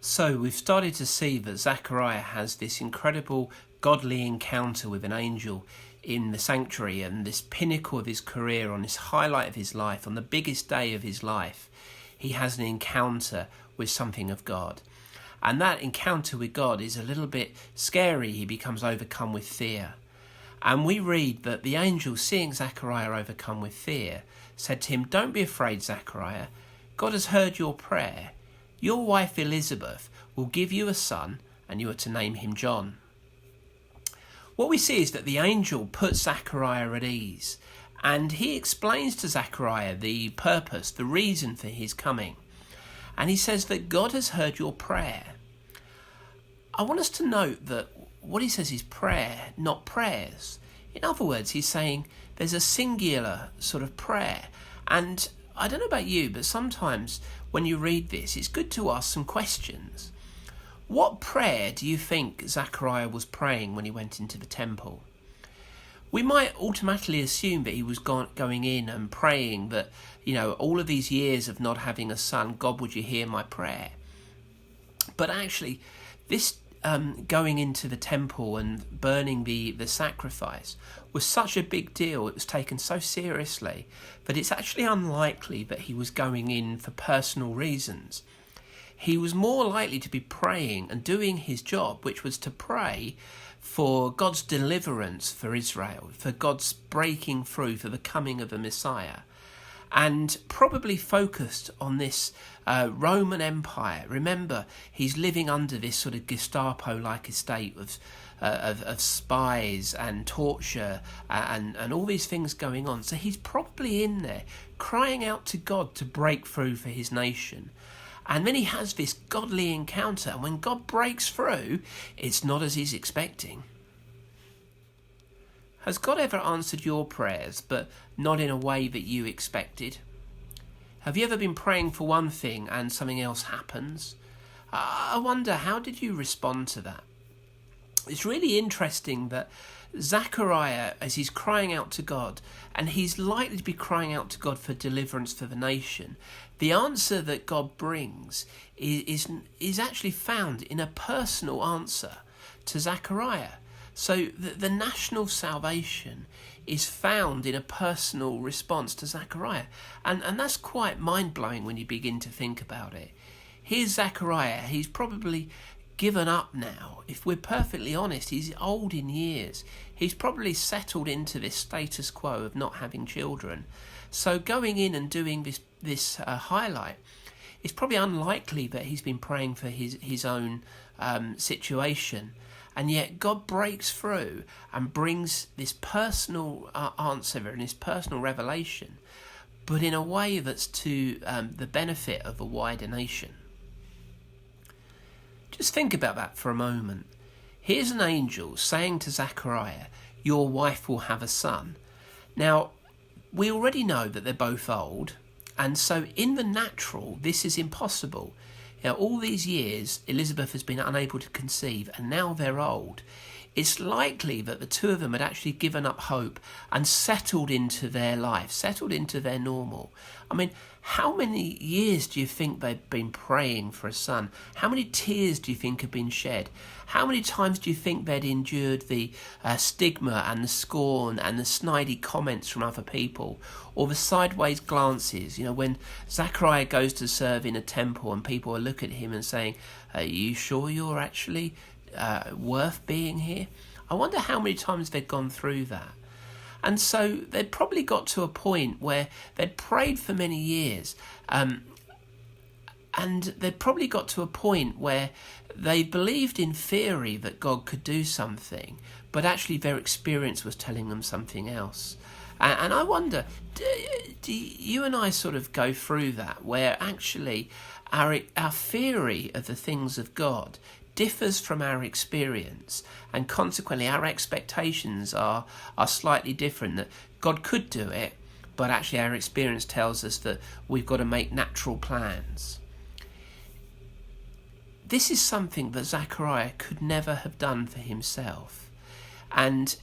So we've started to see that Zechariah has this incredible godly encounter with an angel in the sanctuary, and this pinnacle of his career, on this highlight of his life, on the biggest day of his life, he has an encounter with something of God. And that encounter with God is a little bit scary. He becomes overcome with fear. And we read that the angel, seeing Zechariah overcome with fear, said to him, "Don't be afraid, Zechariah. God has heard your prayer. Your wife Elizabeth will give you a son, and you are to name him John." What we see is that the angel puts Zechariah at ease, and he explains to Zechariah the purpose, the reason for his coming. And he says that God has heard your prayer. I want us to note that what he says is prayer, not prayers. In other words, he's saying there's a singular sort of prayer. And I don't know about you, but sometimes when you read this, it's good to ask some questions. What prayer do you think Zechariah was praying when he went into the temple? We might automatically assume that he was going in and praying that, all of these years of not having a son, God, would you hear my prayer? But actually, this going into the temple and burning the sacrifice was such a big deal, it was taken so seriously, that it's actually unlikely that he was going in for personal reasons. He was more likely to be praying and doing his job, which was to pray for God's deliverance for Israel, for God's breaking through, for the coming of the Messiah, and probably focused on this Roman Empire. Remember, he's living under this sort of Gestapo-like estate of spies and torture and all these things going on. So he's probably in there crying out to God to break through for his nation. And then he has this godly encounter, and when God breaks through, it's not as he's expecting. Has God ever answered your prayers, but not in a way that you expected? Have you ever been praying for one thing and something else happens? I wonder, how did you respond to that? It's really interesting that Zechariah, as he's crying out to God, and he's likely to be crying out to God for deliverance for the nation, the answer that God brings is actually found in a personal answer to Zechariah. So the national salvation is found in a personal response to Zechariah. And that's quite mind-blowing when you begin to think about it. Here's Zechariah. He's probably given up now. If we're perfectly honest, he's old in years. He's probably settled into this status quo of not having children. So going in and doing this highlight, it's probably unlikely that he's been praying for his own situation. And yet God breaks through and brings this personal answer and this personal revelation, but in a way that's to the benefit of a wider nation. Just think about that for a moment. Here's an angel saying to Zechariah, your wife will have a son. Now, we already know that they're both old, and so in the natural, this is impossible. All these years, Elizabeth has been unable to conceive, and now they're old. It's likely that the two of them had actually given up hope and settled into their life, settled into their normal. I mean, how many years do you think they've been praying for a son? How many tears do you think have been shed? How many times do you think they'd endured the stigma and the scorn and the snidey comments from other people, or the sideways glances? When Zechariah goes to serve in a temple and people are looking at him and saying, "Are you sure you're actually worth being here?" I wonder how many times they'd gone through that. And so they'd probably got to a point where they'd prayed for many years, and they'd probably got to a point where they believed in theory that God could do something, but actually their experience was telling them something else. And I wonder, do you and I sort of go through that, where actually our theory of the things of God differs from our experience, and consequently our expectations are slightly different, that God could do it, but actually our experience tells us that we've got to make natural plans. This is something that Zechariah could never have done for himself, and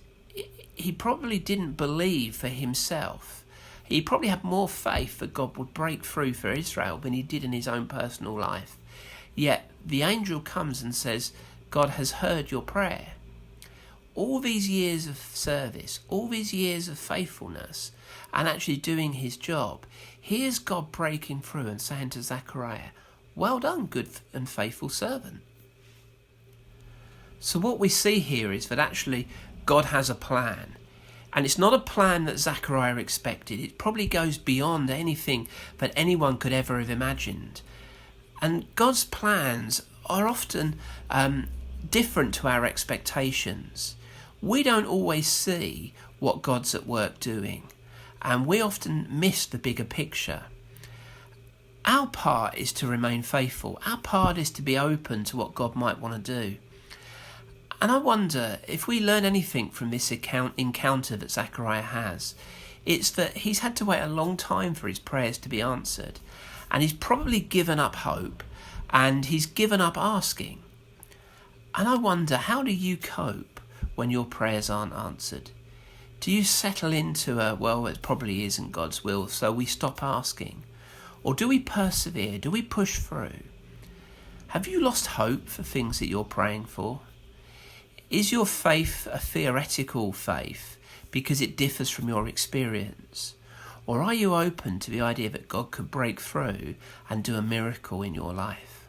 he probably didn't believe for himself. He probably had more faith that God would break through for Israel than he did in his own personal life. Yet the angel comes and says, God has heard your prayer. All these years of service, all these years of faithfulness, and actually doing his job, here's God breaking through and saying to Zechariah, well done, good and faithful servant. So what we see here is that actually God has a plan. And it's not a plan that Zechariah expected. It probably goes beyond anything that anyone could ever have imagined. And God's plans are often different to our expectations. We don't always see what God's at work doing, and we often miss the bigger picture. Our part is to remain faithful. Our part is to be open to what God might want to do. And I wonder if we learn anything from this encounter that Zechariah has, it's that he's had to wait a long time for his prayers to be answered. And he's probably given up hope, and he's given up asking. And I wonder, how do you cope when your prayers aren't answered? Do you settle into well, it probably isn't God's will, so we stop asking? Or do we persevere? Do we push through? Have you lost hope for things that you're praying for? Is your faith a theoretical faith because it differs from your experience? Or are you open to the idea that God could break through and do a miracle in your life?